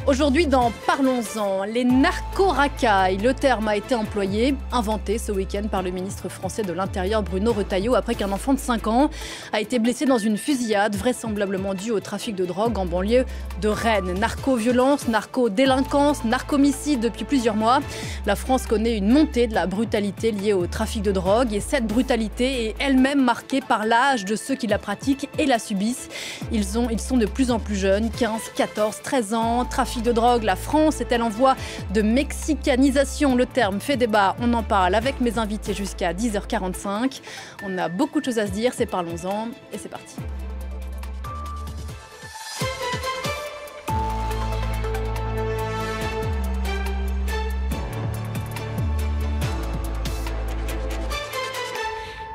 Aujourd'hui dans Parlons-en, les narco-racailles. Le terme a été employé, inventé ce week-end par le ministre français de l'Intérieur Bruno Retailleau après qu'un enfant de 5 ans a été blessé dans une fusillade vraisemblablement due au trafic de drogue en banlieue de Rennes. Narco-violence, narco-délinquance, narcomicide depuis plusieurs mois. La France connaît une montée de la brutalité liée au trafic de drogue et cette brutalité est elle-même marquée par l'âge de ceux qui la pratiquent et la subissent. Ils sont de plus en plus jeunes, 15, 14, 13 ans. Trafic de drogue, la France est-elle en voie de mexicanisation? Le terme fait débat, on en parle avec mes invités jusqu'à 10h45. On a beaucoup de choses à se dire, c'est Parlons-en et c'est parti.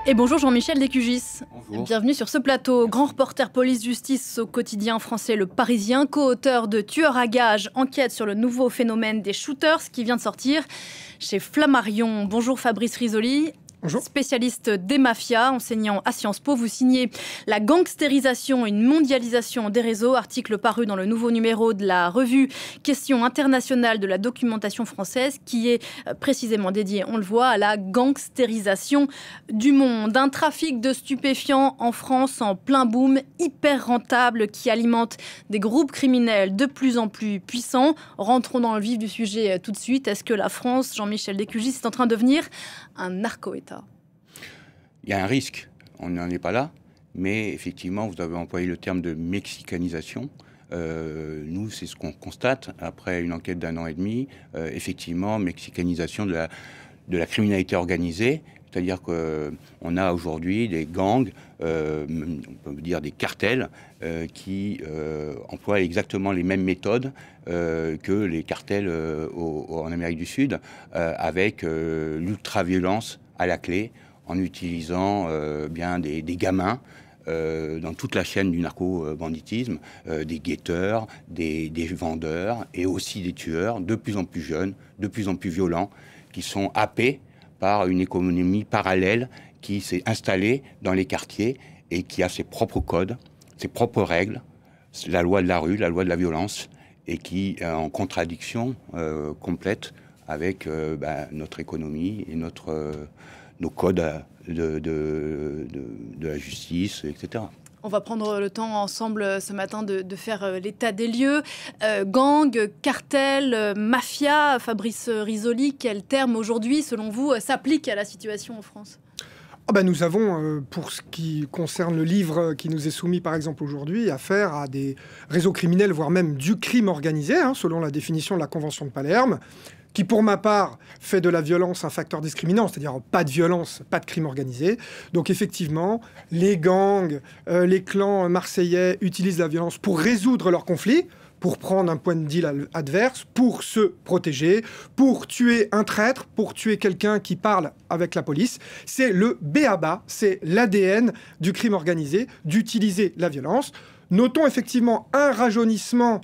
Et bonjour Jean-Michel Descugis. Bonjour. Bienvenue sur ce plateau. Grand reporter police-justice au quotidien français Le Parisien, co-auteur de Tueurs à gages, enquête sur le nouveau phénomène des shooters qui vient de sortir chez Flammarion. Bonjour Fabrice Risoli. Bonjour. Spécialiste des mafias, enseignant à Sciences Po, vous signez La gangstérisation, une mondialisation des réseaux, article paru dans le nouveau numéro de la revue Questions internationales de la documentation française, qui est précisément dédié, on le voit, à la gangstérisation du monde. Un trafic de stupéfiants en France en plein boom, hyper rentable, qui alimente des groupes criminels de plus en plus puissants. Rentrons dans le vif du sujet tout de suite. Est-ce que la France, Jean-Michel Descugis, est en train de devenir un narco-État? Il y a un risque, on n'en est pas là, mais effectivement, vous avez employé le terme de mexicanisation. Nous, c'est ce qu'on constate après une enquête d'1 an et demi. Effectivement, mexicanisation de la criminalité organisée, c'est-à-dire qu'on a aujourd'hui des gangs, on peut dire des cartels, qui emploient exactement les mêmes méthodes que les cartels en Amérique du Sud, avec l'ultra-violence à la clé, en utilisant bien des gamins dans toute la chaîne du narco-banditisme, des guetteurs, des vendeurs et aussi des tueurs de plus en plus jeunes, de plus en plus violents, qui sont happés par une économie parallèle qui s'est installée dans les quartiers et qui a ses propres codes, ses propres règles, la loi de la rue, la loi de la violence, et qui est en contradiction complète avec notre économie et nos codes de la justice, etc. On va prendre le temps ensemble ce matin de faire l'état des lieux. Gang, cartel, mafia, Fabrice Risoli, quel terme aujourd'hui, selon vous, s'applique à la situation en France ? Nous avons, pour ce qui concerne le livre qui nous est soumis par exemple aujourd'hui, affaire à des réseaux criminels, voire même du crime organisé, selon la définition de la Convention de Palerme, qui pour ma part fait de la violence un facteur discriminant, c'est-à-dire pas de violence, pas de crime organisé. Donc effectivement, les gangs, les clans marseillais utilisent la violence pour résoudre leurs conflits, pour prendre un point de deal adverse, pour se protéger, pour tuer un traître, pour tuer quelqu'un qui parle avec la police. C'est le b.a.-ba, c'est l'ADN du crime organisé, d'utiliser la violence. Notons effectivement un rajeunissement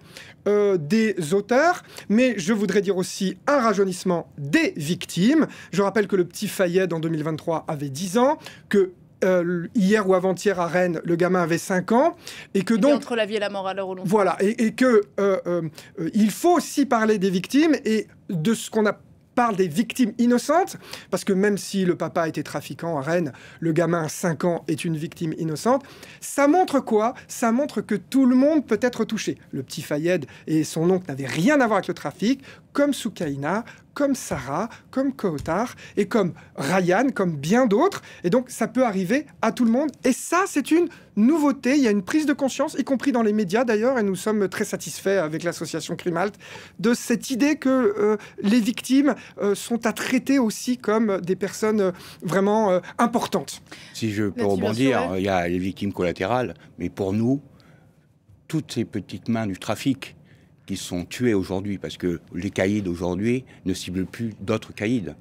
des auteurs, mais je voudrais dire aussi un rajeunissement des victimes. Je rappelle que le petit Fayed en 2023 avait 10 ans, que hier ou avant-hier à Rennes, le gamin avait 5 ans, et que donc... entre la vie et la mort à l'heure où l'on... Voilà, et que il faut aussi parler des victimes et de ce qu'on parle des victimes innocentes, parce que même si le papa était trafiquant à Rennes, le gamin à 5 ans est une victime innocente. Ça montre quoi? Ça montre que tout le monde peut être touché. Le petit Fayed et son oncle n'avaient rien à voir avec le trafic, comme Soukaina, comme Sarah, comme Kohotar, et comme Ryan, comme bien d'autres. Et donc, ça peut arriver à tout le monde. Et ça, c'est une nouveauté. Il y a une prise de conscience, y compris dans les médias d'ailleurs, et nous sommes très satisfaits avec l'association Crimalt, de cette idée que les victimes sont à traiter aussi comme des personnes vraiment importantes. Si je peux rebondir, il y a les victimes collatérales, mais pour nous, toutes ces petites mains du trafic qui sont tués aujourd'hui, parce que les caïds aujourd'hui ne ciblent plus d'autres caïds.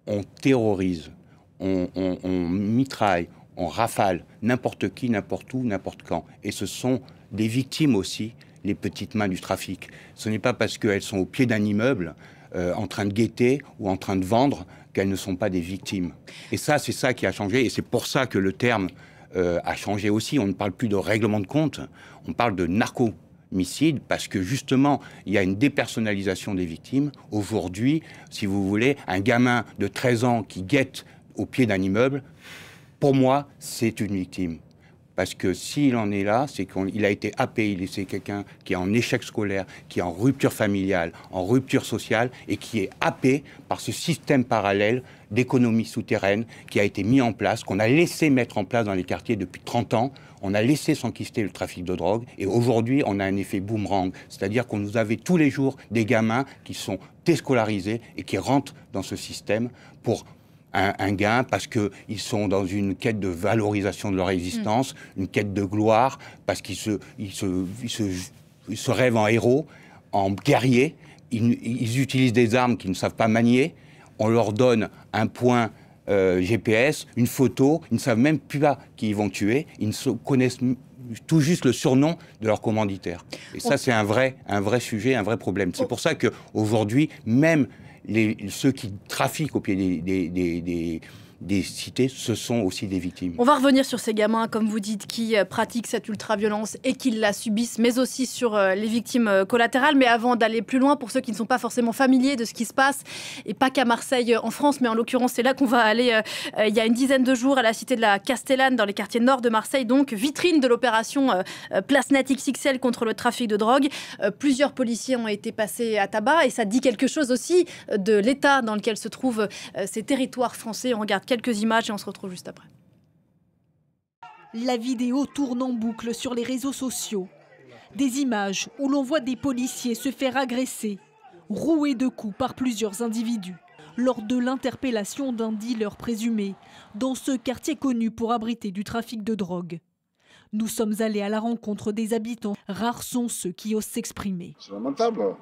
On terrorise, on mitraille, on rafale n'importe qui, n'importe où, n'importe quand. Et ce sont des victimes aussi, les petites mains du trafic. Ce n'est pas parce qu'elles sont au pied d'un immeuble, en train de guetter ou en train de vendre, qu'elles ne sont pas des victimes. Et ça, c'est ça qui a changé, et c'est pour ça que le terme a changé aussi. On ne parle plus de règlement de compte, on parle de homicide, parce que justement, il y a une dépersonnalisation des victimes. Aujourd'hui, si vous voulez, un gamin de 13 ans qui guette au pied d'un immeuble, pour moi, c'est une victime. Parce que s'il en est là, c'est qu'il a été happé, c'est quelqu'un qui est en échec scolaire, qui est en rupture familiale, en rupture sociale, et qui est happé par ce système parallèle d'économie souterraine qui a été mis en place, qu'on a laissé mettre en place dans les quartiers depuis 30 ans. On a laissé s'enquister le trafic de drogue, et aujourd'hui, on a un effet boomerang. C'est-à-dire qu'on nous avait tous les jours des gamins qui sont déscolarisés et qui rentrent dans ce système pour un gain, parce qu'ils sont dans une quête de valorisation de leur existence, une quête de gloire, parce qu'ils se rêvent en héros, en guerriers. Ils utilisent des armes qu'ils ne savent pas manier. On leur donne un point GPS, une photo. Ils ne savent même plus pas qui ils vont tuer. Ils ne connaissent tout juste le surnom de leur commanditaire. Et ça, c'est un vrai sujet, un vrai problème. C'est pour ça qu'aujourd'hui, même ceux qui trafiquent au pied des cités, ce sont aussi des victimes. On va revenir sur ces gamins, comme vous dites, qui pratiquent cette ultra-violence et qui la subissent, mais aussi sur les victimes collatérales. Mais avant d'aller plus loin, pour ceux qui ne sont pas forcément familiers de ce qui se passe, et pas qu'à Marseille en France, mais en l'occurrence, c'est là qu'on va aller il y a une dizaine de jours à la cité de la Castellane, dans les quartiers nord de Marseille, donc vitrine de l'opération Place Net XXL contre le trafic de drogue. Plusieurs policiers ont été passés à tabac, et ça dit quelque chose aussi de l'état dans lequel se trouvent ces territoires français. On regarde quelques images et on se retrouve juste après. La vidéo tourne en boucle sur les réseaux sociaux. Des images où l'on voit des policiers se faire agresser, roués de coups par plusieurs individus, lors de l'interpellation d'un dealer présumé dans ce quartier connu pour abriter du trafic de drogue. Nous sommes allés à la rencontre des habitants. Rares sont ceux qui osent s'exprimer. C'est lamentable,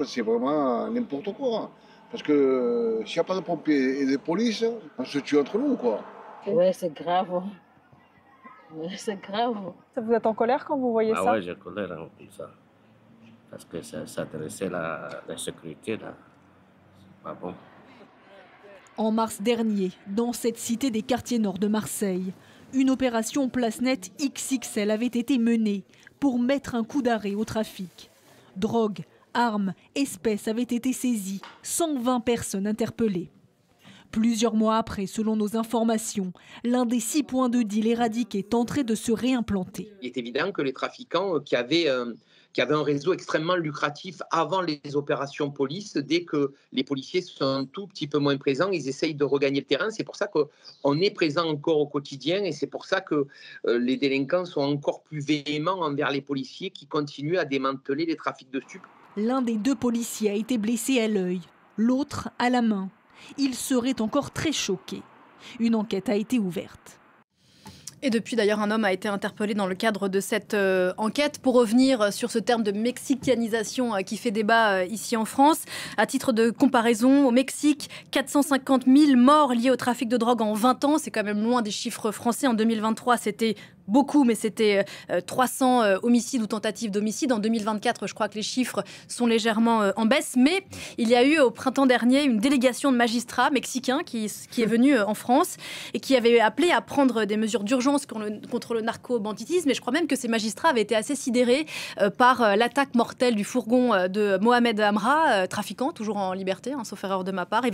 c'est vraiment n'importe quoi. Parce que s'il n'y a pas de pompiers et de police, on se tue entre nous, quoi. Ouais, c'est grave. C'est grave. Ça vous êtes en colère quand vous voyez ça? Ah ouais, j'ai colère comme ça. Parce que ça s'adressait à la sécurité, là. C'est pas bon. En mars dernier, dans cette cité des quartiers nord de Marseille, une opération Place Net XXL avait été menée pour mettre un coup d'arrêt au trafic. Drogue, armes, espèces avaient été saisies, 120 personnes interpellées. Plusieurs mois après, selon nos informations, l'un des 6 points de deal éradiqués tenterait de se réimplanter. Il est évident que les trafiquants qui avaient un réseau extrêmement lucratif avant les opérations police, dès que les policiers sont un tout petit peu moins présents, ils essayent de regagner le terrain. C'est pour ça qu'on est présent encore au quotidien, et c'est pour ça que les délinquants sont encore plus véhéments envers les policiers qui continuent à démanteler les trafics de stupes. L'un des 2 policiers a été blessé à l'œil, l'autre à la main. Il serait encore très choqué. Une enquête a été ouverte. Et depuis, d'ailleurs, un homme a été interpellé dans le cadre de cette enquête. Pour revenir sur ce terme de mexicanisation qui fait débat ici en France, à titre de comparaison, au Mexique, 450 000 morts liés au trafic de drogue en 20 ans. C'est quand même loin des chiffres français. En 2023, c'était beaucoup, mais c'était 300 homicides ou tentatives d'homicide. En 2024, je crois que les chiffres sont légèrement en baisse. Mais il y a eu au printemps dernier une délégation de magistrats mexicains qui est venue en France et qui avait appelé à prendre des mesures d'urgence contre le narco-banditisme. Et je crois même que ces magistrats avaient été assez sidérés par l'attaque mortelle du fourgon de Mohamed Amra, trafiquant, toujours en liberté, sauf erreur de ma part,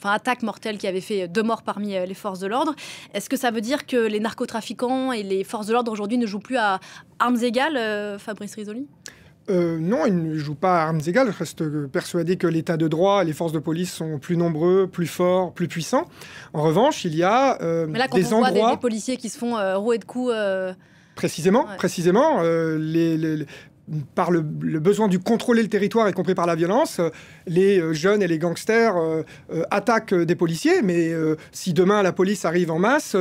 attaque mortelle qui avait fait 2 morts parmi les forces de l'ordre. Est-ce que ça veut dire que les narcotrafiquants et les forces de l'ordre aujourd'hui ne jouent plus à armes égales, Fabrice Risoli ? Non, ils ne jouent pas à armes égales. Je reste persuadé que l'état de droit, les forces de police sont plus nombreux, plus forts, plus puissants. En revanche, il y a mais là, quand des on endroits... voit des policiers qui se font rouer de coups... Précisément, par le besoin du contrôler le territoire, y compris par la violence, les jeunes et les gangsters attaquent des policiers, mais si demain la police arrive en masse,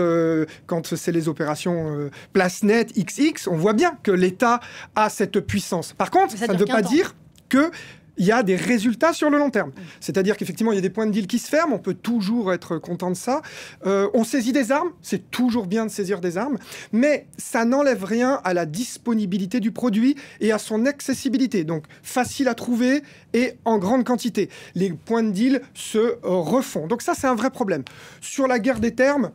quand c'est les opérations Place Net XX, on voit bien que l'État a cette puissance. Par contre, ça ne veut pas dire que il y a des résultats sur le long terme. C'est-à-dire qu'effectivement, il y a des points de deal qui se ferment, on peut toujours être content de ça. On saisit des armes, c'est toujours bien de saisir des armes, mais ça n'enlève rien à la disponibilité du produit et à son accessibilité. Donc, facile à trouver et en grande quantité. Les points de deal se refont. Donc ça, c'est un vrai problème. Sur la guerre des termes,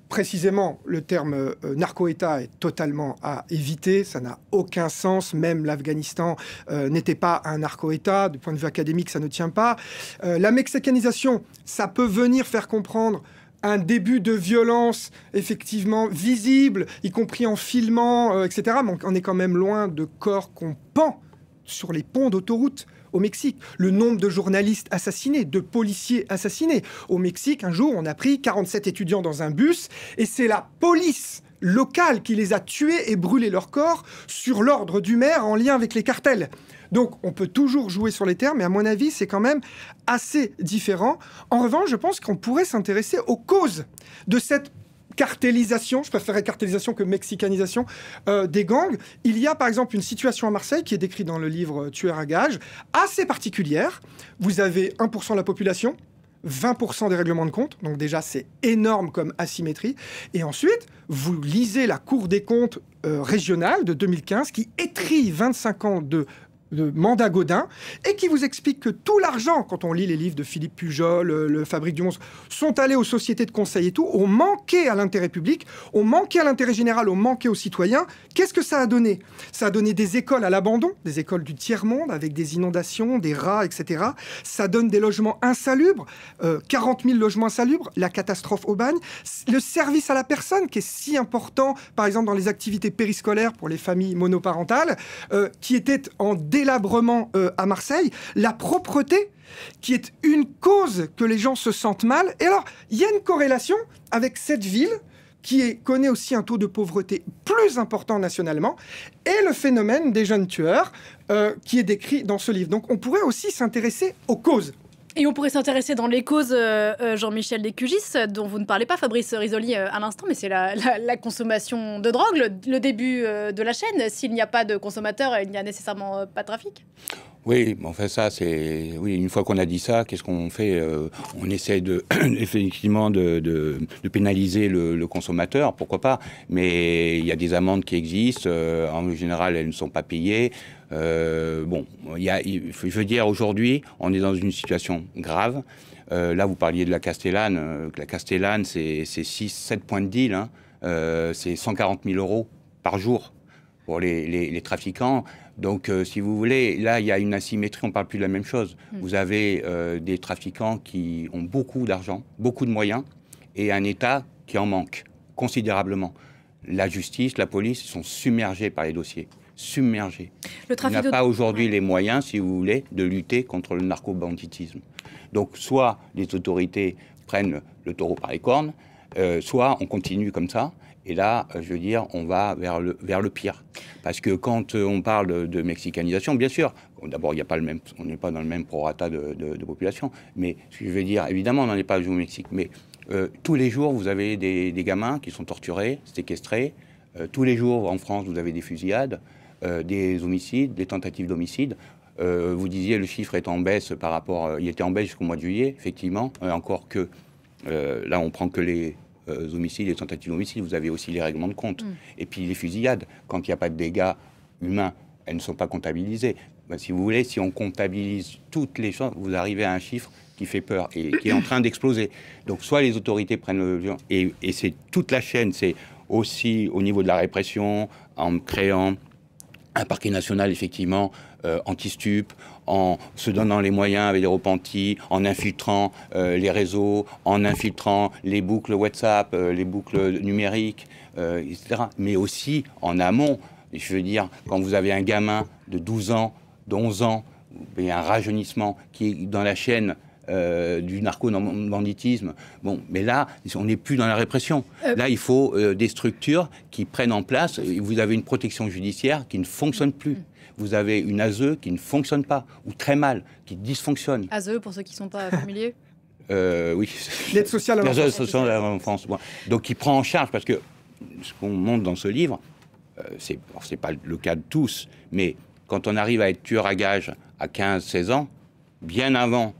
précisément, le terme narco-État est totalement à éviter. Ça n'a aucun sens. Même l'Afghanistan n'était pas un narco-État. Du point de vue académique, ça ne tient pas. La mexicanisation, ça peut venir faire comprendre un début de violence effectivement visible, y compris en filmant, etc. Mais on est quand même loin de corps qu'on pend sur les ponts d'autoroute au Mexique. Le nombre de journalistes assassinés, de policiers assassinés. Au Mexique, un jour, on a pris 47 étudiants dans un bus et c'est la police locale qui les a tués et brûlé leur corps sur l'ordre du maire en lien avec les cartels. Donc, on peut toujours jouer sur les termes, mais à mon avis, c'est quand même assez différent. En revanche, je pense qu'on pourrait s'intéresser aux causes de cette cartélisation, je préférerais cartélisation que mexicanisation, des gangs. Il y a par exemple une situation à Marseille qui est décrite dans le livre Tueur à gages, assez particulière. Vous avez 1% de la population, 20% des règlements de compte, donc déjà c'est énorme comme asymétrie. Et ensuite, vous lisez la Cour des comptes régionale de 2015 qui étrille 25 ans de mandat Gaudin, et qui vous explique que tout l'argent, quand on lit les livres de Philippe Pujol, le Fabrique du Monstre, sont allés aux sociétés de conseil et tout, ont manqué à l'intérêt public, ont manqué à l'intérêt général, ont manqué aux citoyens. Qu'est-ce que ça a donné? Ça a donné des écoles à l'abandon, des écoles du tiers-monde, avec des inondations, des rats, etc. Ça donne des logements insalubres, 40 000 logements insalubres, la catastrophe au bagne, le service à la personne, qui est si important, par exemple, dans les activités périscolaires pour les familles monoparentales, qui était en délabrement à Marseille, la propreté qui est une cause que les gens se sentent mal. Et alors, il y a une corrélation avec cette ville qui connaît aussi un taux de pauvreté plus important nationalement, et le phénomène des jeunes tueurs qui est décrit dans ce livre. Donc on pourrait aussi s'intéresser aux causes. Et on pourrait s'intéresser dans les causes, Jean-Michel Descugis, dont vous ne parlez pas, Fabrice Risoli, à l'instant, mais c'est la consommation de drogue, le début de la chaîne. S'il n'y a pas de consommateurs, il n'y a nécessairement pas de trafic. Oui, en fait, ça, c'est... Oui, une fois qu'on a dit ça, qu'est-ce qu'on fait? On essaie effectivement de pénaliser le consommateur, pourquoi pas, mais il y a des amendes qui existent, en général, elles ne sont pas payées. Bon, je veux dire, aujourd'hui, on est dans une situation grave. Là, vous parliez de la Castellane. La Castellane, c'est 6-7 points de deal. Hein. C'est 140 000 € par jour pour les trafiquants. Donc, si vous voulez, là, il y a une asymétrie, on ne parle plus de la même chose. Vous avez des trafiquants qui ont beaucoup d'argent, beaucoup de moyens, et un État qui en manque considérablement. La justice, la police, ils sont submergés par les dossiers. Submergés. On n'a pas aujourd'hui les moyens, si vous voulez, de lutter contre le narco-banditisme. Donc, soit les autorités prennent le taureau par les cornes, soit on continue comme ça. Et là, je veux dire, on va vers le pire. Parce que quand on parle de mexicanisation, bien sûr, d'abord, il n'y a pas on n'est pas dans le même prorata de population. Mais ce que je veux dire, évidemment, on n'en est pas au Mexique. Mais tous les jours, vous avez des gamins qui sont torturés, séquestrés. Tous les jours, en France, vous avez des fusillades, des homicides, des tentatives d'homicide. Vous disiez, le chiffre est en baisse par rapport... il était en baisse jusqu'au mois de juillet, effectivement. Encore que... là, on prend que les... homicides et tentatives d'homicide, vous avez aussi les règlements de compte. Et puis les fusillades, quand il n'y a pas de dégâts humains, elles ne sont pas comptabilisées. Ben, si vous voulez, si on comptabilise toutes les choses, vous arrivez à un chiffre qui fait peur et qui est en train d'exploser. Donc soit les autorités prennent le... Et c'est toute la chaîne, c'est aussi au niveau de la répression, en créant un parquet national, effectivement, anti-stup, en se donnant les moyens avec des repentis, en infiltrant les réseaux, en infiltrant les boucles WhatsApp, les boucles numériques, etc. Mais aussi en amont. Et je veux dire, quand vous avez un gamin de 12 ans, d'11 ans, il y a un rajeunissement qui est dans la chaîne du narco-banditisme. Bon, mais là, on n'est plus dans la répression. Là, il faut des structures qui prennent en place. Vous avez une protection judiciaire qui ne fonctionne plus. Vous avez une ASE qui ne fonctionne pas, ou très mal, qui dysfonctionne. ASE, pour ceux qui ne sont pas familiers. Oui. L'aide sociale à l'enfance. Bon. Donc, qui prend en charge, parce que ce qu'on montre dans ce livre, c'est pas le cas de tous, mais quand on arrive à être tueur à gages à 15-16 ans, bien avant,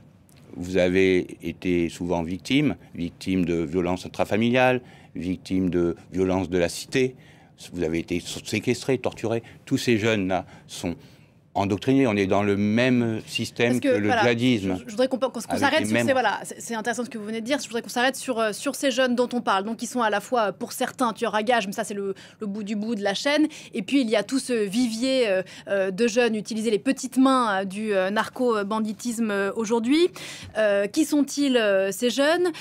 vous avez été souvent victime de violences intrafamiliales, victime de violences de la cité. Vous avez été séquestré, torturé. Tous ces jeunes-là sont endoctrinés. On est dans le même système que le djihadisme. Je voudrais qu'on s'arrête sur c'est intéressant ce que vous venez de dire. Je voudrais qu'on s'arrête sur ces jeunes dont on parle. Donc, ils sont à la fois, pour certains, tueurs à gages, mais ça, c'est le bout du bout de la chaîne. Et puis, il y a tout ce vivier de jeunes, utiliser les petites mains du narco-banditisme aujourd'hui. Qui sont-ils, ces jeunes?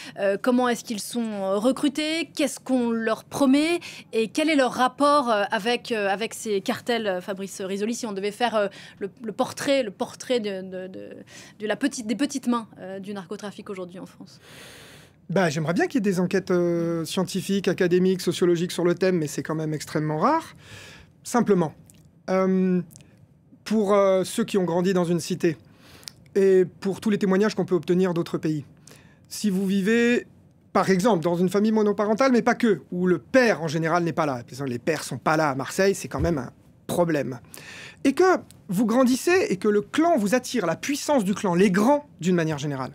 Comment est-ce qu'ils sont recrutés? Qu'est-ce qu'on leur promet? Et quel est leur rapport avec ces cartels, Fabrice Risoli, si on devait faire le portrait des petites mains du narcotrafic aujourd'hui en France? J'aimerais bien qu'il y ait des enquêtes scientifiques, académiques, sociologiques sur le thème, mais c'est quand même extrêmement rare. Simplement, pour ceux qui ont grandi dans une cité et pour tous les témoignages qu'on peut obtenir d'autres pays, si vous vivez, par exemple, dans une famille monoparentale, mais pas que, où le père en général n'est pas là, les pères sont pas là à Marseille, c'est quand même un problème. Et que vous grandissez et que le clan vous attire, la puissance du clan, les grands d'une manière générale.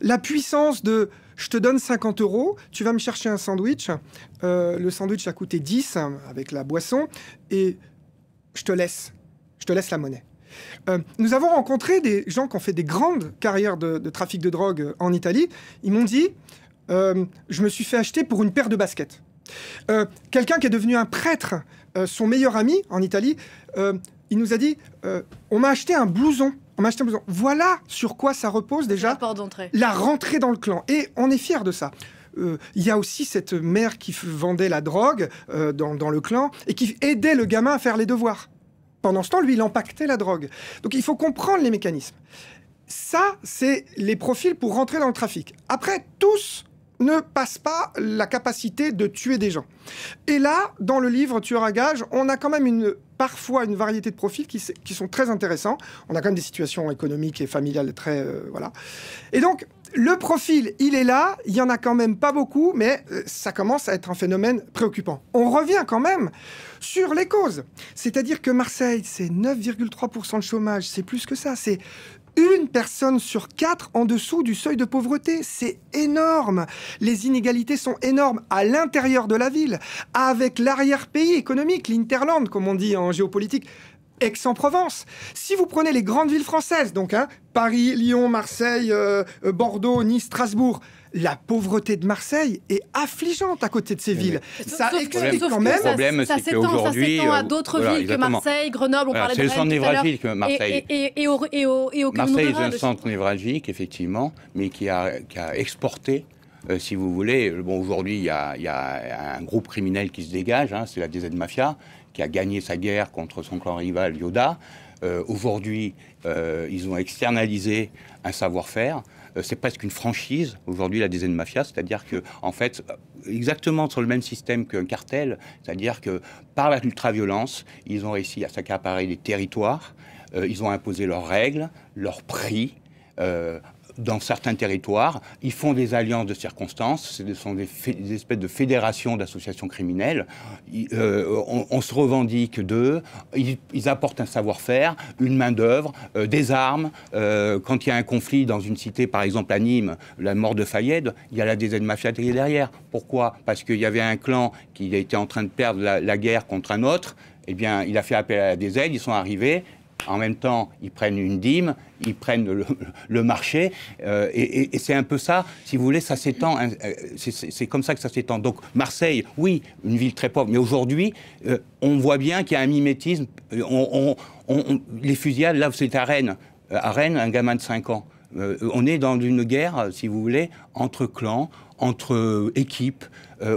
La puissance de « je te donne 50 €, tu vas me chercher un sandwich, le sandwich a coûté 10 avec la boisson, et je te laisse la monnaie ». Nous avons rencontré des gens qui ont fait des grandes carrières de trafic de drogue en Italie. Ils m'ont dit « je me suis fait acheter pour une paire de baskets ». Quelqu'un qui est devenu un prêtre, son meilleur ami en Italie, il nous a dit on m'a acheté un blouson. Voilà sur quoi ça repose déjà. La porte d'entrée. La rentrée dans le clan. Et on est fiers de ça. Il y a aussi cette mère qui vendait la drogue dans le clan et qui aidait le gamin à faire les devoirs. Pendant ce temps, lui, il empaquetait la drogue. Donc il faut comprendre les mécanismes. Ça, c'est les profils pour rentrer dans le trafic. Après, tous ne passent pas la capacité de tuer des gens. Et là, dans le livre Tueur à gages, on a quand même parfois une variété de profils qui sont très intéressants. On a quand même des situations économiques et familiales très... voilà. Et donc, le profil, il est là, il y en a quand même pas beaucoup, mais ça commence à être un phénomène préoccupant. On revient quand même sur les causes. C'est-à-dire que Marseille, c'est 9,3% de chômage, c'est plus que ça, c'est une personne sur 4 en dessous du seuil de pauvreté. C'est énorme. Les inégalités sont énormes à l'intérieur de la ville, avec l'arrière-pays économique, l'Interland, comme on dit en géopolitique, Aix-en-Provence. Si vous prenez les grandes villes françaises, donc Paris, Lyon, Marseille, Bordeaux, Nice, Strasbourg, la pauvreté de Marseille est affligeante à côté de ces villes. Ça explique quand même... Le problème, c'est qu'aujourd'hui... Ça s'étend à d'autres villes que Marseille, Grenoble, on parlait de Rennes tout à l'heure. C'est le centre névralgique, Marseille. Et au Marseille, c'est un centre névralgique, effectivement, mais qui a exporté, si vous voulez... Bon, aujourd'hui, il y a un groupe criminel qui se dégage, c'est la DZ Mafia, qui a gagné sa guerre contre son clan rival Yoda. Aujourd'hui, ils ont externalisé un savoir-faire. C'est presque une franchise, aujourd'hui, la DZ Mafia, c'est-à-dire que, en fait, exactement sur le même système qu'un cartel, c'est-à-dire que par l'ultraviolence, ils ont réussi à s'accaparer des territoires, ils ont imposé leurs règles, leurs prix, dans certains territoires, ils font des alliances de circonstances, ce sont des espèces de fédérations d'associations criminelles, on se revendique d'eux, ils apportent un savoir-faire, une main-d'œuvre, des armes. Quand il y a un conflit dans une cité, par exemple à Nîmes, la mort de Fayed, il y a la DZ Mafia derrière. Pourquoi? Parce qu'il y avait un clan qui était en train de perdre la guerre contre un autre, eh bien, il a fait appel à la DZ, ils sont arrivés. En même temps, ils prennent une dîme, ils prennent le marché, et c'est un peu ça, si vous voulez, ça s'étend, c'est comme ça que ça s'étend. Donc Marseille, oui, une ville très pauvre, mais aujourd'hui, on voit bien qu'il y a un mimétisme. Les fusillades, là, c'est à Rennes. À Rennes, un gamin de 5 ans. On est dans une guerre, si vous voulez, entre clans, entre équipes,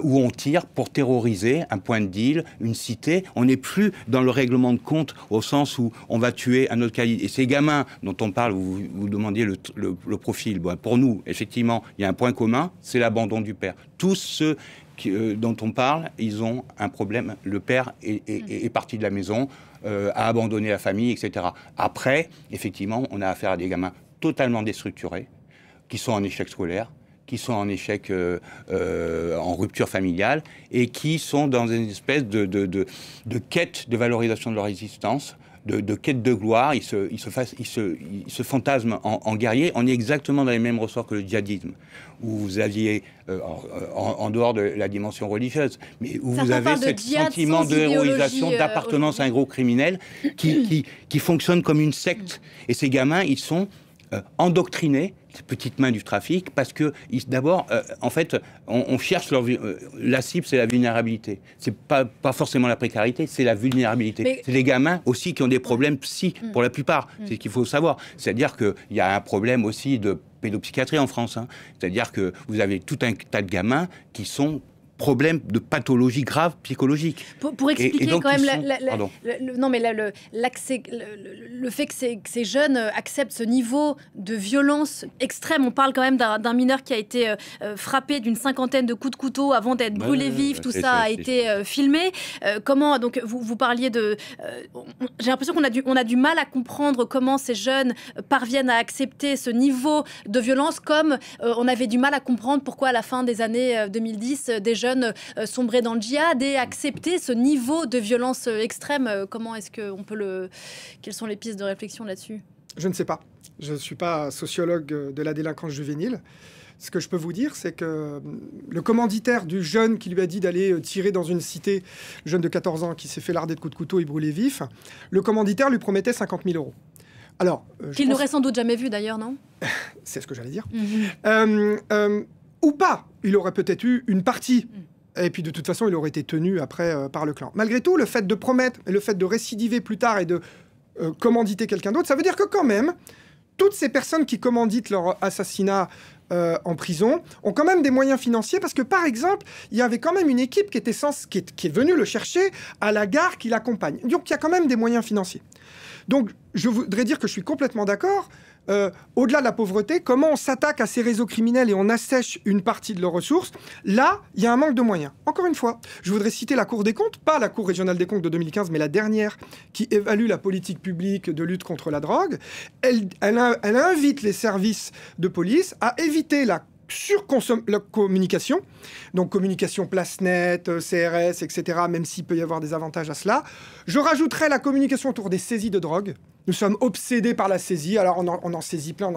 où on tire pour terroriser un point de deal, une cité. On n'est plus dans le règlement de compte au sens où on va tuer un autre calibre. Et ces gamins dont on parle, vous demandiez le profil. Bon, pour nous, effectivement, il y a un point commun, c'est l'abandon du père. Tous ceux dont on parle, ils ont un problème. Le père est parti de la maison, a abandonné la famille, etc. Après, effectivement, on a affaire à des gamins totalement déstructurés, qui sont en échec scolaire, qui sont en échec, en rupture familiale, et qui sont dans une espèce de quête de valorisation de leur existence, de quête de gloire, ils se fantasment en guerrier. On est exactement dans les mêmes ressorts que le djihadisme, où vous aviez, en dehors de la dimension religieuse, mais où vous avez ce sentiment de héroïsation, d'appartenance à un groupe criminel qui fonctionne comme une secte. Et ces gamins, ils sont endoctrinés, ces petites mains du trafic, parce que d'abord, en fait, on cherche la cible, c'est la vulnérabilité. C'est pas forcément la précarité, c'est la vulnérabilité. C'est les gamins aussi qui ont des problèmes psy, pour la plupart. C'est ce qu'il faut savoir. C'est-à-dire qu'il y a un problème aussi de pédopsychiatrie en France. Hein. C'est-à-dire que vous avez tout un tas de gamins qui sont problème de pathologie grave psychologique. Pour expliquer quand même le fait que ces jeunes acceptent ce niveau de violence extrême. On parle quand même d'un mineur qui a été frappé d'une 50aine de coups de couteau avant d'être brûlé vif. Tout ça a été filmé. Comment, donc, vous parliez de... j'ai l'impression qu'on a du mal à comprendre comment ces jeunes parviennent à accepter ce niveau de violence, comme on avait du mal à comprendre pourquoi à la fin des années 2010, des jeunes sombrer dans le djihad et accepter ce niveau de violence extrême. Comment est-ce qu'on peut Quelles sont les pistes de réflexion là-dessus ? Je ne sais pas. Je ne suis pas sociologue de la délinquance juvénile. Ce que je peux vous dire, c'est que le commanditaire du jeune qui lui a dit d'aller tirer dans une cité, le jeune de 14 ans qui s'est fait larder de coups de couteau et brûlé vif, le commanditaire lui promettait 50 000 euros. Alors, qu'il n'aurait sans doute jamais vu d'ailleurs, non ? C'est ce que j'allais dire. Ou pas. Il aurait peut-être eu une partie. Et puis de toute façon, il aurait été tenu après par le clan. Malgré tout, le fait de promettre et le fait de récidiver plus tard et de commanditer quelqu'un d'autre, ça veut dire que quand même, toutes ces personnes qui commanditent leur assassinat en prison ont quand même des moyens financiers, parce que par exemple, il y avait quand même une équipe qui est venue le chercher à la gare qui l'accompagne. Donc il y a quand même des moyens financiers. Donc je voudrais dire que je suis complètement d'accord. Au-delà de la pauvreté, comment on s'attaque à ces réseaux criminels et on assèche une partie de leurs ressources, là, il y a un manque de moyens. Encore une fois, je voudrais citer la Cour des comptes, pas la Cour régionale des comptes de 2015, mais la dernière, qui évalue la politique publique de lutte contre la drogue. Elle invite les services de police à éviter la communication, donc communication place nette, CRS, etc., même s'il peut y avoir des avantages à cela. Je rajouterais la communication autour des saisies de drogue. Nous sommes obsédés par la saisie, alors on en saisit plein,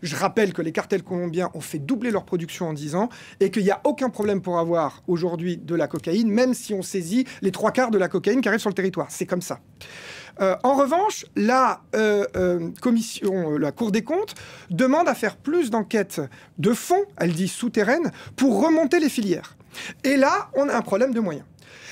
Je rappelle que les cartels colombiens ont fait doubler leur production en 10 ans et qu'il n'y a aucun problème pour avoir aujourd'hui de la cocaïne, même si on saisit les 3/4 de la cocaïne qui arrive sur le territoire. C'est comme ça. En revanche, la Cour des comptes demande à faire plus d'enquêtes de fond, elle dit souterraines, pour remonter les filières. Et là, on a un problème de moyens.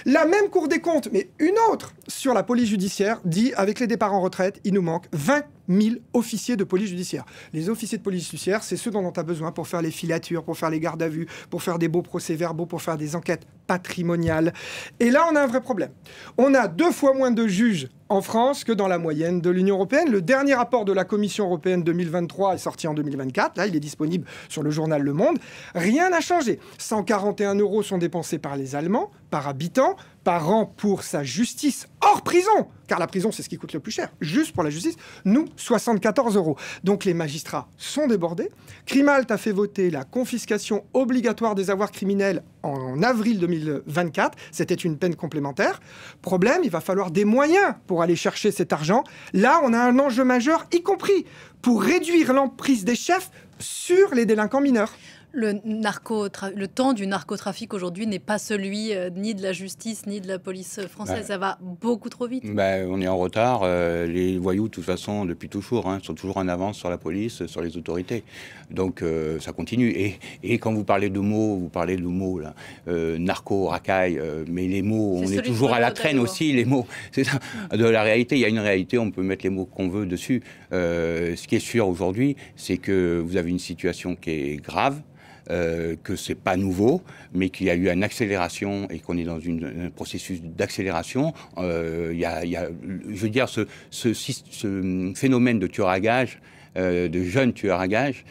La même Cour des comptes, mais une autre, sur la police judiciaire, dit, avec les départs en retraite, il nous manque 20 000 officiers de police judiciaire. Les officiers de police judiciaire, c'est ceux dont on a besoin pour faire les filatures, pour faire les gardes à vue, pour faire des beaux procès-verbaux, pour faire des enquêtes patrimoniales. Et là, on a un vrai problème. On a 2 fois moins de juges en France que dans la moyenne de l'Union européenne. Le dernier rapport de la Commission européenne 2023 est sorti en 2024. Là, il est disponible sur le journal Le Monde. Rien n'a changé. 141 € sont dépensés par les Allemands, par habitant, par an pour sa justice hors prison, car la prison, c'est ce qui coûte le plus cher, juste pour la justice. Nous, 74 €. Donc les magistrats sont débordés. Crimalt a fait voter la confiscation obligatoire des avoirs criminels en avril 2024. C'était une peine complémentaire. Problème, il va falloir des moyens pour aller chercher cet argent. Là, on a un enjeu majeur, y compris pour réduire l'emprise des chefs sur les délinquants mineurs. Le temps du narcotrafic aujourd'hui n'est pas celui ni de la justice ni de la police française. Ça va beaucoup trop vite. On est en retard. Les voyous, de toute façon, depuis toujours, sont toujours en avance sur la police, sur les autorités. Donc ça continue. Et quand vous parlez de mots, là, narco, racaille, mais les mots, on est toujours à la traîne aussi, les mots. C'est ça. De la réalité, il y a une réalité, on peut mettre les mots qu'on veut dessus. Ce qui est sûr aujourd'hui, c'est que vous avez une situation qui est grave, que c'est pas nouveau, mais qu'il y a eu une accélération et qu'on est dans un processus d'accélération. Je veux dire, ce phénomène de tueurs à gages, de jeunes tueurs à gages,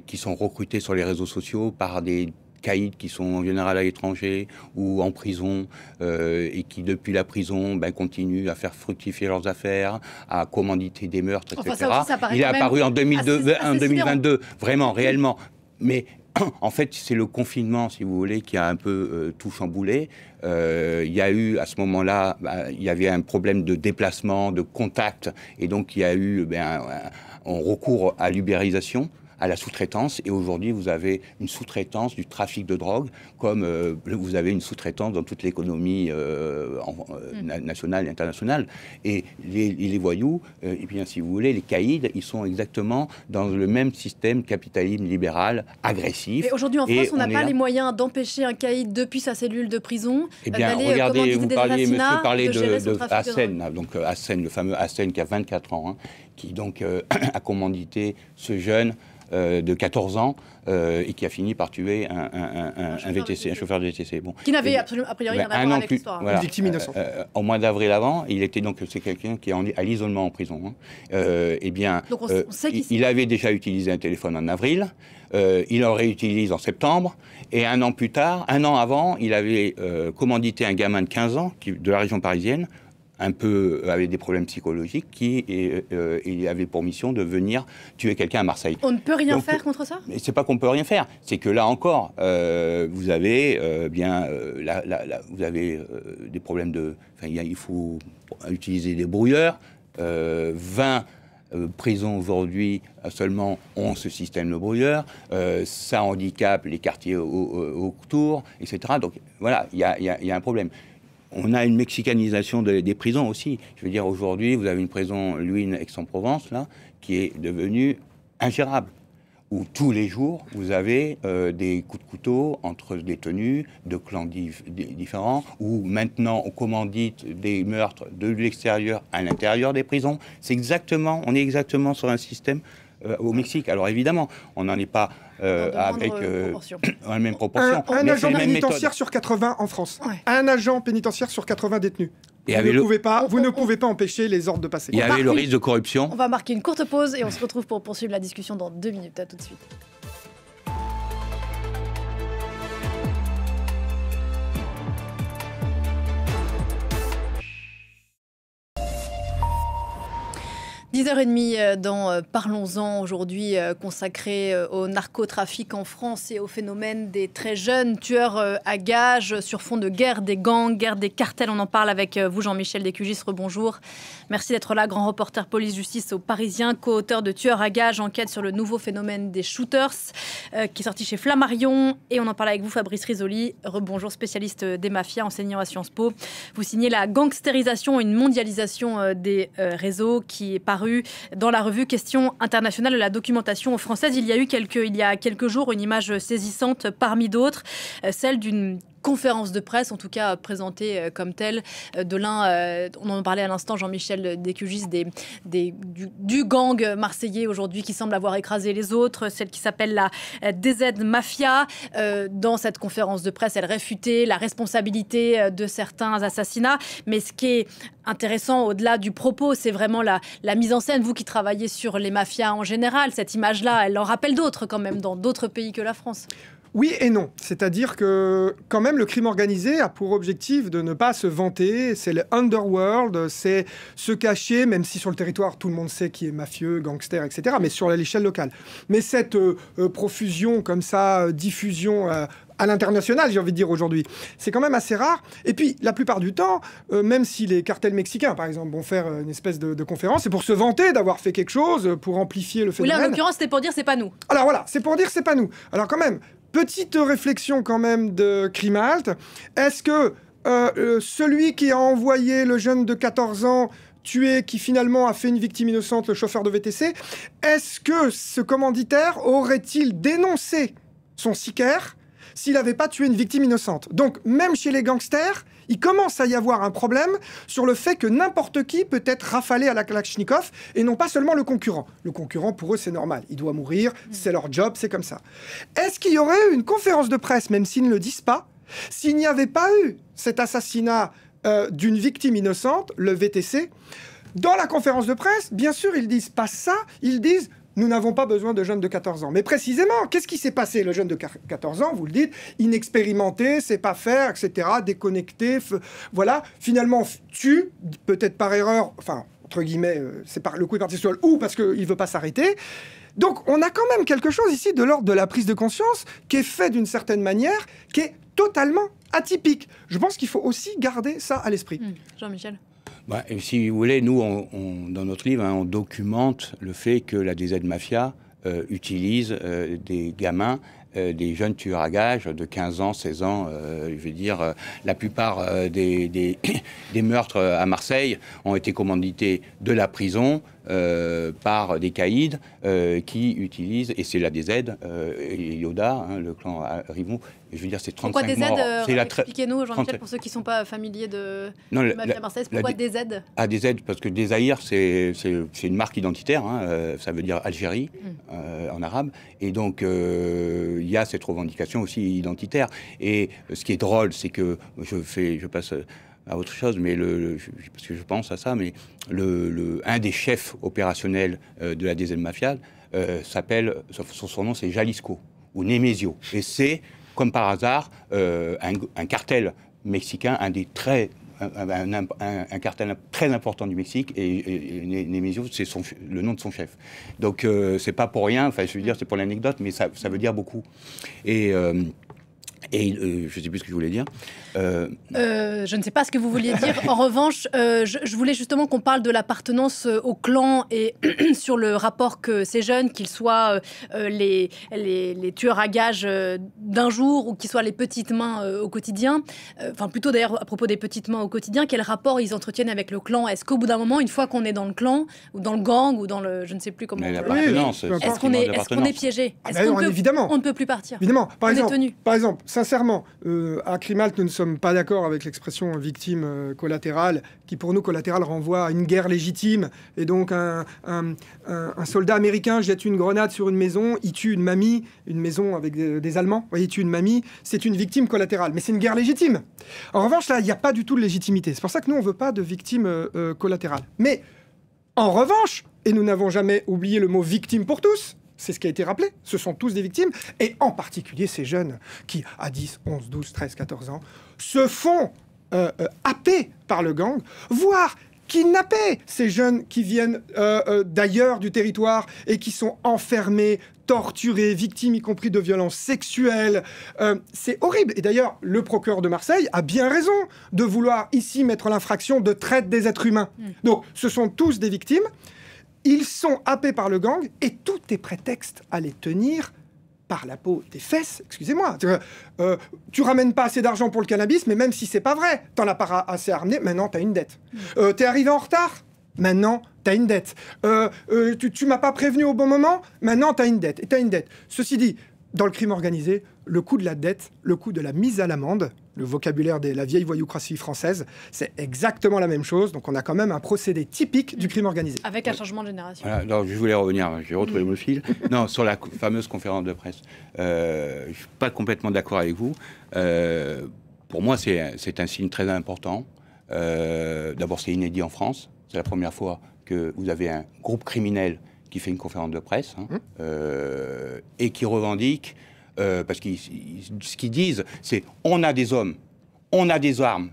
qui sont recrutés sur les réseaux sociaux par des caïds qui sont en général à l'étranger ou en prison et qui, depuis la prison, continuent à faire fructifier leurs affaires, à commanditer des meurtres, etc. Il est apparu en 2022, vraiment, réellement. Mais en fait, c'est le confinement, si vous voulez, qui a un peu tout chamboulé. Il y a eu, à ce moment-là, il y avait un problème de déplacement, de contact, et donc il y a eu un recours à l'ubérisation, à la sous-traitance, et aujourd'hui vous avez une sous-traitance du trafic de drogue, comme vous avez une sous-traitance dans toute l'économie nationale et internationale. Et les voyous, et bien si vous voulez, les caïds, ils sont exactement dans le même système capitalisme libéral agressif. Et aujourd'hui en France, on n'a pas les moyens d'empêcher un caïd depuis sa cellule de prison d'aller regardez, vous parliez, monsieur parlait de Hassen, donc Hassen, le fameux Hassen qui a 24 ans, hein, qui donc a commandité ce jeune de 14 ans et qui a fini par tuer un chauffeur de VTC. Bon. Qui n'avait absolument a priori rien à voir avec l'histoire. Voilà, une victime innocente. Au mois d'avril avant, c'est quelqu'un qui est à l'isolement en prison. Hein. Eh bien, donc on sait il avait déjà utilisé un téléphone en avril, il en réutilise en septembre, et un an plus tard, un an avant, il avait commandité un gamin de 15 ans de la région parisienne, un peu avec des problèmes psychologiques, il avait pour mission de venir tuer quelqu'un à Marseille. On ne peut rien faire contre ça ? Mais c'est pas qu'on peut rien faire, c'est que là encore, vous avez vous avez des problèmes de... il faut utiliser des brouilleurs, 20 prisons aujourd'hui seulement ont ce système de brouilleurs, ça handicape les quartiers autour, etc. Donc voilà, il y a un problème. On a une mexicanisation des prisons aussi. Je veux dire, aujourd'hui, vous avez une prison Luynes Aix-en-Provence, là, qui est devenue ingérable. Où tous les jours, vous avez des coups de couteau entre détenus de clans différents, où maintenant, on commandite des meurtres de l'extérieur à l'intérieur des prisons. On est exactement sur un système au Mexique. Alors évidemment, on n'en est pas avec la même proportion. Un agent pénitentiaire sur 80 en France. Ouais. Un agent pénitentiaire sur 80 détenus. Et vous ne pouvez pas empêcher les ordres de passer. Il y avait le risque de corruption. On va marquer une courte pause et on se retrouve pour poursuivre la discussion dans 2 minutes. À tout de suite. 10h30 dans Parlons-en, aujourd'hui consacré au narcotrafic en France et au phénomène des très jeunes tueurs à gages sur fond de guerre des gangs, guerre des cartels. On en parle avec vous, Jean-Michel Descugis. Rebonjour. Merci d'être là, grand reporter police-justice au Parisien, co-auteur de Tueurs à gages, enquête sur le nouveau phénomène des shooters, qui est sorti chez Flammarion. Et on en parle avec vous, Fabrice Risoli. Rebonjour, spécialiste des mafias, enseignant à Sciences Po. Vous signez La gangstérisation, une mondialisation des réseaux, qui est paru dans la revue Questions internationales de la documentation française. Il y a quelques jours une image saisissante parmi d'autres, celle d'une conférence de presse, en tout cas présentée comme telle, de l'un, on en parlait à l'instant, Jean-Michel Descugis, du gang marseillais aujourd'hui qui semble avoir écrasé les autres, celle qui s'appelle la DZ Mafia. Dans cette conférence de presse, elle réfutait la responsabilité de certains assassinats, mais ce qui est intéressant au-delà du propos, c'est vraiment la mise en scène. Vous qui travaillez sur les mafias en général, cette image-là, elle en rappelle d'autres quand même, dans d'autres pays que la France. Oui et non. C'est-à-dire que, quand même, le crime organisé a pour objectif de ne pas se vanter. C'est le underworld, c'est se cacher, même si sur le territoire, tout le monde sait qui est mafieux, gangster, etc., mais sur l'échelle locale. Mais cette profusion, comme ça, diffusion à l'international, j'ai envie de dire aujourd'hui, c'est quand même assez rare. Et puis, la plupart du temps, même si les cartels mexicains, par exemple, vont faire une espèce de conférence, c'est pour se vanter d'avoir fait quelque chose, pour amplifier le phénomène. Oui, là, en l'occurrence, c'était pour dire c'est pas nous. Alors voilà, c'est pour dire c'est pas nous. Alors quand même, petite réflexion quand même de Crimalt. Est-ce que celui qui a envoyé le jeune de 14 ans tué, qui finalement a fait une victime innocente, le chauffeur de VTC, est-ce que ce commanditaire aurait-il dénoncé son sicaire s'il n'avait pas tué une victime innocente? Donc même chez les gangsters, il commence à y avoir un problème sur le fait que n'importe qui peut être rafalé à la Kalachnikov et non pas seulement le concurrent. Le concurrent, pour eux, c'est normal. Il doit mourir, c'est leur job, c'est comme ça. Est-ce qu'il y aurait eu une conférence de presse, même s'ils ne le disent pas, s'il n'y avait pas eu cet assassinat d'une victime innocente, le VTC? Dans la conférence de presse, bien sûr, ils disent pas ça, ils disent... Nous n'avons pas besoin de jeunes de 14 ans. Mais précisément, qu'est-ce qui s'est passé? Le jeune de 14 ans, vous le dites, inexpérimenté, sait pas faire, etc., déconnecté, voilà, finalement tue, peut-être par erreur, enfin, entre guillemets, le coup est parti sur le ou parce qu'il ne veut pas s'arrêter. Donc on a quand même quelque chose ici de l'ordre de la prise de conscience qui est fait d'une certaine manière, qui est totalement atypique. Je pense qu'il faut aussi garder ça à l'esprit. Jean-Michel. Et si vous voulez, nous, dans notre livre, on documente le fait que la DZ Mafia utilise des gamins, des jeunes tueurs à gages de 15 ans, 16 ans. Je veux dire, la plupart des meurtres à Marseille ont été commandités de la prison par des caïds qui utilisent, et c'est la DZ, et Yoda, le clan Rivon. Je veux dire, c'est 35 morts. Pourquoi DZ Expliquez-nous, Jean-Michel, pour ceux qui ne sont pas familiers de Mafia Marseillaise, pourquoi DZ? DZ, parce que Désaïr, c'est une marque identitaire, ça veut dire Algérie en arabe, et donc il y a cette revendication aussi identitaire. Et ce qui est drôle, c'est que je passe à autre chose, mais parce que je pense à ça, mais un des chefs opérationnels de la DZ Mafia s'appelle, son nom c'est Jalisco ou Nemesio, et c'est comme par hasard un cartel mexicain, un cartel très important du Mexique, et Nemesio, c'est le nom de son chef. Donc c'est pas pour rien, enfin je veux dire, c'est pour l'anecdote, mais ça veut dire beaucoup. Et je ne sais plus ce que je voulais dire. Je ne sais pas ce que vous vouliez dire. En revanche, je voulais justement qu'on parle de l'appartenance au clan et sur le rapport que ces jeunes, qu'ils soient les tueurs à gages d'un jour ou qu'ils soient les petites mains au quotidien, enfin plutôt d'ailleurs à propos des petites mains au quotidien, quel rapport ils entretiennent avec le clan? Est-ce qu'au bout d'un moment, une fois qu'on est dans le clan ou dans le gang ou dans le... je ne sais plus comment... Est-ce qu'on est piégé? Évidemment. On ne peut plus partir? Évidemment. Par exemple, sincèrement, à Crimalt, nous ne sommes pas d'accord avec l'expression victime collatérale, qui pour nous, collatérale, renvoie à une guerre légitime. Et donc, un soldat américain jette une grenade sur une maison, il tue une mamie, une maison avec des Allemands, il tue une mamie, c'est une victime collatérale. Mais c'est une guerre légitime. En revanche, là, il n'y a pas du tout de légitimité. C'est pour ça que nous, on ne veut pas de victime collatérale. Mais, en revanche, et nous n'avons jamais oublié le mot victime pour tous, c'est ce qui a été rappelé, ce sont tous des victimes, et en particulier ces jeunes qui, à 10, 11, 12, 13, 14 ans, se font happer par le gang, voire kidnapper ces jeunes qui viennent d'ailleurs du territoire et qui sont enfermés, torturés, victimes y compris de violences sexuelles. C'est horrible. Et d'ailleurs, le procureur de Marseille a bien raison de vouloir ici mettre l'infraction de traite des êtres humains. Donc, ce sont tous des victimes. Ils sont happés par le gang et tout est prétexte à les tenir par la peau des fesses. Excusez-moi. Tu ramènes pas assez d'argent pour le cannabis, mais même si c'est pas vrai, t'en as pas assez à ramener, maintenant t'as une dette. T'es arrivé en retard, maintenant t'as une dette. Tu m'as pas prévenu au bon moment, maintenant t'as une dette. Et t'as une dette. Ceci dit, dans le crime organisé, le coût de la dette, le coût de la mise à l'amende, le vocabulaire de la vieille voyoucratie française, c'est exactement la même chose. Donc on a quand même un procédé typique du crime organisé. Avec un changement de génération. Voilà, alors, je voulais revenir, j'ai retrouvé le fil. Non, sur la fameuse conférence de presse. Je ne suis pas complètement d'accord avec vous. Pour moi, c'est un signe très important. D'abord, c'est inédit en France. C'est la première fois que vous avez un groupe criminel qui fait une conférence de presse et qui revendique, parce que ce qu'ils disent, c'est on a des hommes, on a des armes,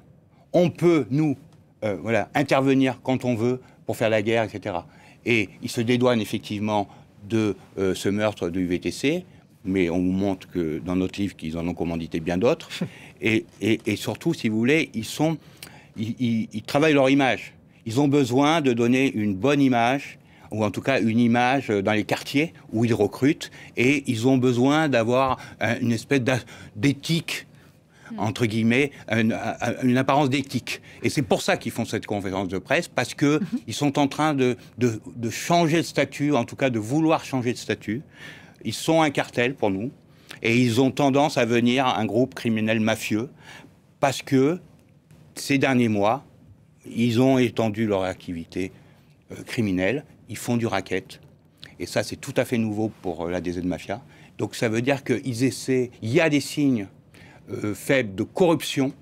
on peut, nous, intervenir quand on veut pour faire la guerre, etc. Et ils se dédouanent effectivement de ce meurtre du VTC, mais on vous montre que dans notre livre qu'ils en ont commandité bien d'autres. Et surtout, si vous voulez, ils travaillent leur image. Ils ont besoin de donner une bonne image, ou en tout cas une image dans les quartiers où ils recrutent, et ils ont besoin d'avoir une espèce d'éthique, entre guillemets, une apparence d'éthique. Et c'est pour ça qu'ils font cette conférence de presse, parce qu'ils sont en train de changer de statut, en tout cas de vouloir changer de statut. Ils sont un cartel pour nous, et ils ont tendance à devenir un groupe criminel mafieux, parce que ces derniers mois, ils ont étendu leur activité criminelle, ils font du racket, et ça c'est tout à fait nouveau pour la DZ Mafia. Donc ça veut dire qu'ils essaient, il y a des signes faibles de corruption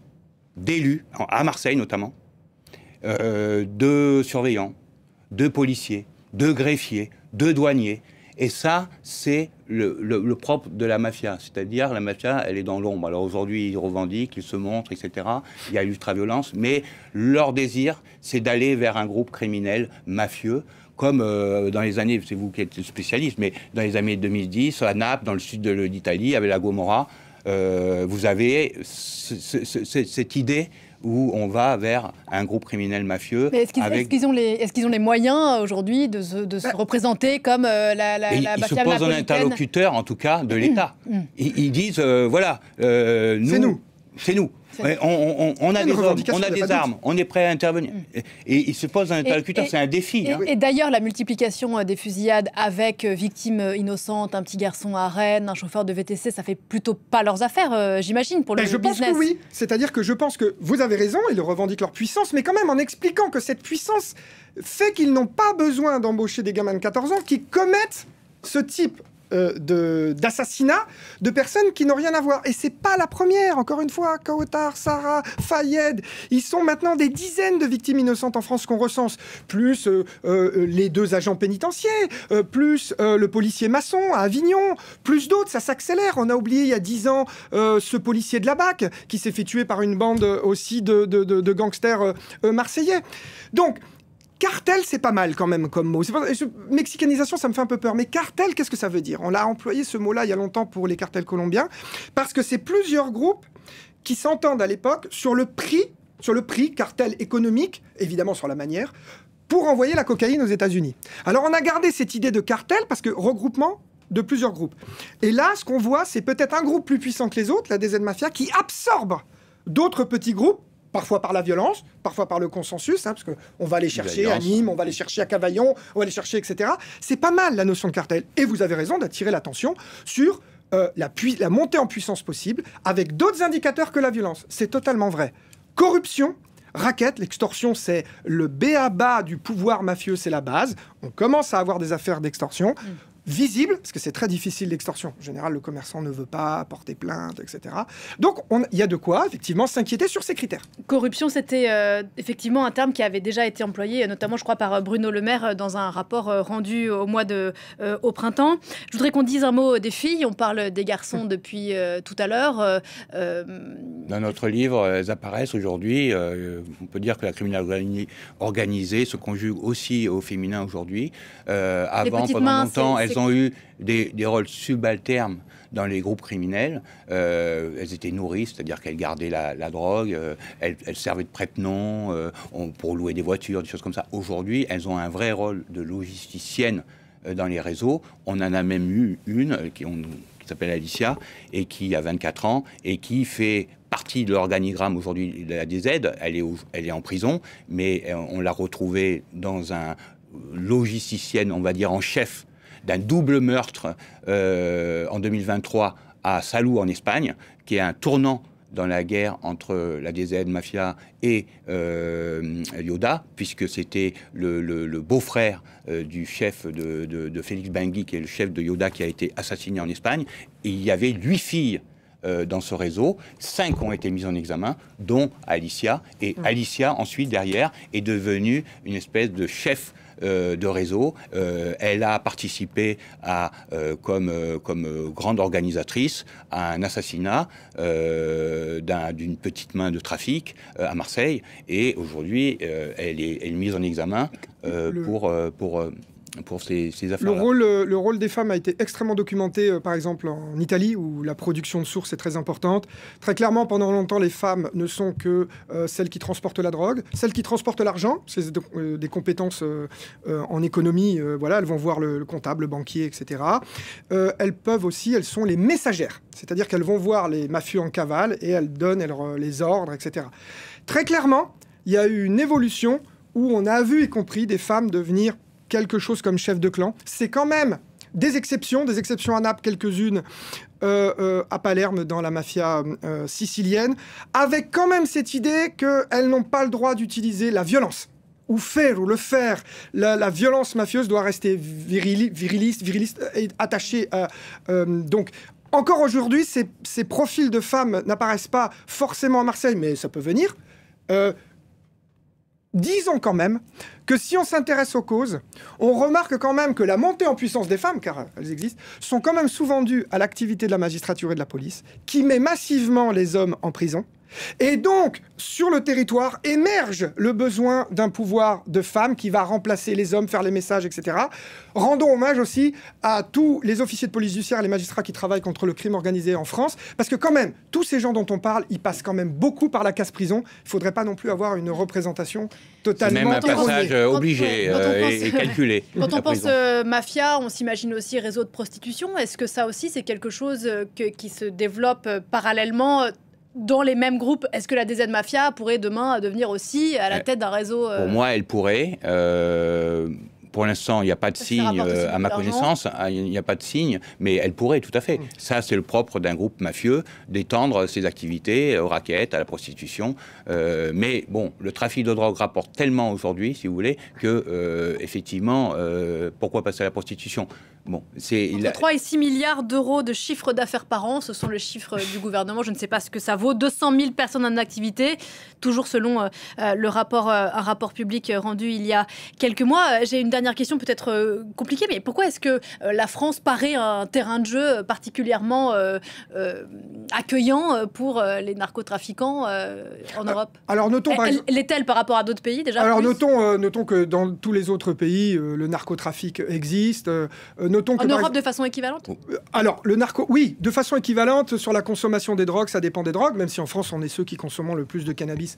d'élus, à Marseille notamment, de surveillants, de policiers, de greffiers, de douaniers, Et ça, c'est le propre de la mafia. C'est-à-dire, la mafia, elle est dans l'ombre. Alors aujourd'hui, ils revendiquent, ils se montrent, etc. Il y a l'ultra-violence, mais leur désir, c'est d'aller vers un groupe criminel mafieux, comme dans les années, c'est vous qui êtes spécialiste, mais dans les années 2010, à Naples, dans le sud de l'Italie, avec la Gomorra, vous avez cette idée où on va vers un groupe criminel mafieux. Mais est-ce qu'ils ont les moyens aujourd'hui de se représenter comme la mafia Ils se posent en interlocuteur, en tout cas, de l'État. Ils disent, voilà, c'est nous. On a des hommes, on a des armes, on est prêt à intervenir. Et il se pose un interlocuteur, c'est un défi. Et d'ailleurs, la multiplication des fusillades avec victimes innocentes, un petit garçon à Rennes, un chauffeur de VTC, ça fait plutôt pas leurs affaires, j'imagine, pour le business. Je pense que oui. C'est-à-dire que je pense que vous avez raison, ils revendiquent leur puissance, mais quand même en expliquant que cette puissance fait qu'ils n'ont pas besoin d'embaucher des gamins de 14 ans qui commettent ce type d'assassinat de personnes qui n'ont rien à voir. Et c'est pas la première, encore une fois, Kaotar, Sarah, Fayed, ils sont maintenant des dizaines de victimes innocentes en France qu'on recense, plus les 2 agents pénitentiaires, plus le policier maçon à Avignon, plus d'autres, ça s'accélère. On a oublié il y a 10 ans ce policier de la BAC qui s'est fait tuer par une bande aussi de gangsters marseillais. Donc, cartel, c'est pas mal quand même comme mot. Mexicanisation, ça me fait un peu peur. Mais cartel, qu'est-ce que ça veut dire? On a employé ce mot-là il y a longtemps pour les cartels colombiens, parce que c'est plusieurs groupes qui s'entendent à l'époque sur le prix, cartel économique, évidemment sur la manière, pour envoyer la cocaïne aux États-Unis. Alors on a gardé cette idée de cartel parce que regroupement de plusieurs groupes. Et là, ce qu'on voit, c'est peut-être un groupe plus puissant que les autres, la DZ Mafia, qui absorbe d'autres petits groupes, parfois par la violence, parfois par le consensus, parce qu'on va aller chercher à Nîmes, on va aller chercher à Cavaillon, on va aller chercher, etc. C'est pas mal, la notion de cartel. Et vous avez raison d'attirer l'attention sur la montée en puissance possible, avec d'autres indicateurs que la violence. C'est totalement vrai. Corruption, racket, l'extorsion, c'est le b.a.-ba du pouvoir mafieux, c'est la base. On commence à avoir des affaires d'extorsion. Visible, parce que c'est très difficile l'extorsion. En général, le commerçant ne veut pas porter plainte, etc. Donc, il y a de quoi, effectivement, s'inquiéter sur ces critères. Corruption, c'était effectivement un terme qui avait déjà été employé, notamment, je crois, par Bruno Le Maire dans un rapport rendu au printemps. Je voudrais qu'on dise un mot des filles. On parle des garçons depuis tout à l'heure. Dans notre livre, elles apparaissent aujourd'hui. On peut dire que la criminalité organisée se conjugue aussi au féminin aujourd'hui. Avant, pendant longtemps, elles ont eu des rôles subalternes dans les groupes criminels. Elles étaient nourrices, c'est-à-dire qu'elles gardaient la drogue, elles servaient de prête-nom pour louer des voitures, des choses comme ça. Aujourd'hui, elles ont un vrai rôle de logisticienne dans les réseaux. On en a même eu une qui s'appelle Alicia et qui a 24 ans et qui fait partie de l'organigramme aujourd'hui de la DZ. Elle est en prison, mais on l'a retrouvée dans un logisticienne, on va dire, en chef d'un double meurtre en 2023 à Salou en Espagne, qui est un tournant dans la guerre entre la DZ Mafia et Yoda, puisque c'était le beau-frère du chef de Félix Bengui, qui est le chef de Yoda, qui a été assassiné en Espagne. Et il y avait 8 filles dans ce réseau, 5 ont été mises en examen, dont Alicia. Et Alicia, ensuite, derrière, est devenue une espèce de chef de réseau. Elle a participé comme grande organisatrice à un assassinat d'une petite main de trafic à Marseille. Et aujourd'hui, elle est mise en examen pour ces affaires-là. Le rôle des femmes a été extrêmement documenté, par exemple en Italie, où la production de sources est très importante. Très clairement, pendant longtemps, les femmes ne sont que celles qui transportent la drogue, celles qui transportent l'argent, c'est des compétences en économie, voilà, elles vont voir le comptable, le banquier, etc. Elles sont les messagères, c'est-à-dire qu'elles vont voir les mafieux en cavale et elles donnent les ordres, etc. Très clairement, il y a eu une évolution où on a vu, y compris, des femmes devenir quelque chose comme chef de clan. C'est quand même des exceptions à Naples, quelques-unes à Palerme dans la mafia sicilienne, avec quand même cette idée qu'elles n'ont pas le droit d'utiliser la violence, ou le faire. La violence mafieuse doit rester viriliste et attachée à... donc, encore aujourd'hui, ces profils de femmes n'apparaissent pas forcément à Marseille, mais ça peut venir. disons quand même que si on s'intéresse aux causes, on remarque quand même que la montée en puissance des femmes, car elles existent, sont quand même souvent dues à l'activité de la magistrature et de la police, qui met massivement les hommes en prison. Et donc, sur le territoire, émerge le besoin d'un pouvoir de femmes qui va remplacer les hommes, faire les messages, etc. Rendons hommage aussi à tous les officiers de police judiciaire et les magistrats qui travaillent contre le crime organisé en France, parce que quand même, tous ces gens dont on parle, ils passent quand même beaucoup par la case-prison. Il ne faudrait pas non plus avoir une représentation totalement erronée. C'est même un passage obligé et calculé. Quand on pense mafia, on s'imagine aussi réseau de prostitution. Est-ce que ça aussi, c'est quelque chose qui se développe parallèlement dans les mêmes groupes? Est-ce que la DZ Mafia pourrait demain devenir aussi à la tête d'un réseau Pour moi, elle pourrait. Pour l'instant, il n'y a pas de signe, à ma connaissance, il n'y a pas de signe, mais elle pourrait tout à fait. Ça, c'est le propre d'un groupe mafieux, d'étendre ses activités aux raquettes, à la prostitution. Mais bon, le trafic de drogue rapporte tellement aujourd'hui, si vous voulez, que, effectivement, pourquoi passer à la prostitution? Bon, entre 3 et 6 milliards d'euros de chiffre d'affaires par an, ce sont les chiffres du gouvernement. Je ne sais pas ce que ça vaut. 200 000 personnes en activité, toujours selon un rapport public rendu il y a quelques mois. J'ai une dernière question peut-être compliquée, mais pourquoi est-ce que la France paraît un terrain de jeu particulièrement accueillant pour les narcotrafiquants en Europe? Alors notons l'est-elle par rapport à d'autres pays déjà? Alors notons que dans tous les autres pays, le narcotrafic existe. En Europe de façon équivalente? Alors, oui, de façon équivalente sur la consommation des drogues, ça dépend des drogues, même si en France, on est ceux qui consommons le plus de cannabis,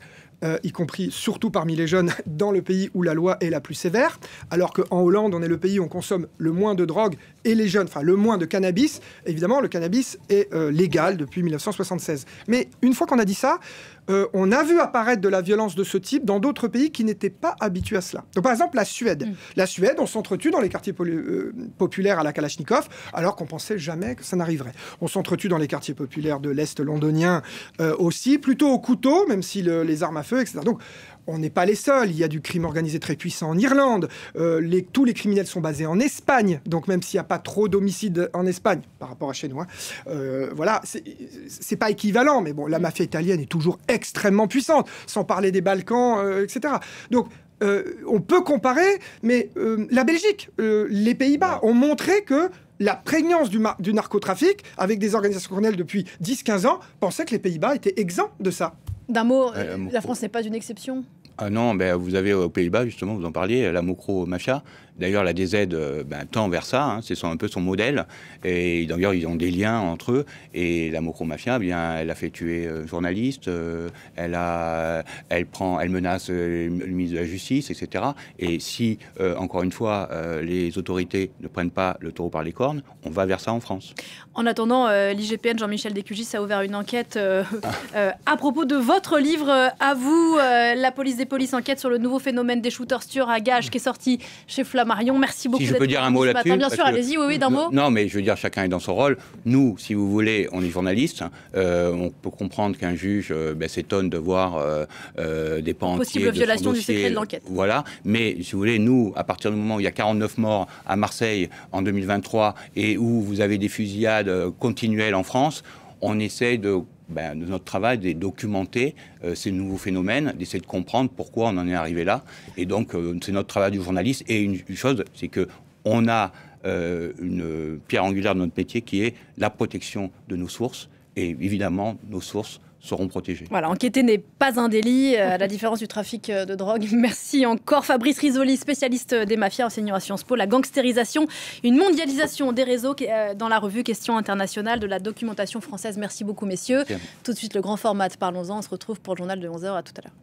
y compris surtout parmi les jeunes, dans le pays où la loi est la plus sévère, alors qu'en Hollande, on est le pays où on consomme le moins de drogue et les jeunes, enfin le moins de cannabis. Évidemment, le cannabis est légal depuis 1976. Mais une fois qu'on a dit ça, on a vu apparaître de la violence de ce type dans d'autres pays qui n'étaient pas habitués à cela. Donc, par exemple, la Suède. La Suède, on s'entretue dans les quartiers populaires à la Kalachnikov, alors qu'on pensait jamais que ça n'arriverait. On s'entretue dans les quartiers populaires de l'Est londonien aussi, plutôt au couteau, même si les armes à feu, etc. Donc, on n'est pas les seuls. Il y a du crime organisé très puissant en Irlande. Tous les criminels sont basés en Espagne. Donc, même s'il n'y a pas trop d'homicides en Espagne, par rapport à chez nous, voilà, c'est pas équivalent. Mais bon, la mafia italienne est toujours extrêmement puissante, sans parler des Balkans, etc. Donc, on peut comparer, mais la Belgique, les Pays-Bas ont montré que la prégnance du narcotrafic, avec des organisations criminelles depuis 10-15 ans, pensait que les Pays-Bas étaient exempts de ça. D'un mot, la France n'est pas une exception? Non, vous avez aux Pays-Bas, justement, vous en parliez, la Mokro Mafia. D'ailleurs, la DZ tend vers ça, c'est un peu son modèle. Et d'ailleurs, ils ont des liens entre eux. Et la Mokro Mafia, elle a fait tuer un journaliste, elle menace le ministre de la Justice, etc. Et si, encore une fois, les autorités ne prennent pas le taureau par les cornes, on va vers ça en France. En attendant, l'IGPN, Jean-Michel Descugis, a ouvert une enquête à propos de votre livre, à vous, La police des polices, enquête sur le nouveau phénomène des shooters tueurs à gages, qui est sorti chez Flammarion. Merci beaucoup. Si je peux dire un mot là-dessus. Bien sûr, allez-y, oui, d'un mot. Non, mais je veux dire, chacun est dans son rôle. Nous, si vous voulez, on est journalistes. On peut comprendre qu'un juge s'étonne de voir des pans entiers possible violation du secret de l'enquête. Voilà. Mais si vous voulez, nous, à partir du moment où il y a 49 morts à Marseille en 2023 et où vous avez des fusillades continuelles en France, on essaie de notre travail, de documenter ces nouveaux phénomènes, d'essayer de comprendre pourquoi on en est arrivé là. Et donc, c'est notre travail du journaliste. Et une chose, c'est qu'on a une pierre angulaire de notre métier qui est la protection de nos sources. Et évidemment, nos sources seront protégées. Voilà, enquêter n'est pas un délit, à la différence du trafic de drogue. Merci encore Fabrice Risoli, spécialiste des mafias, enseignant à Sciences Po. La gangstérisation, une mondialisation des réseaux dans la revue Questions internationales de la documentation française. Merci beaucoup messieurs. Tout de suite le grand format, parlons-en. On se retrouve pour le journal de 11h. À tout à l'heure.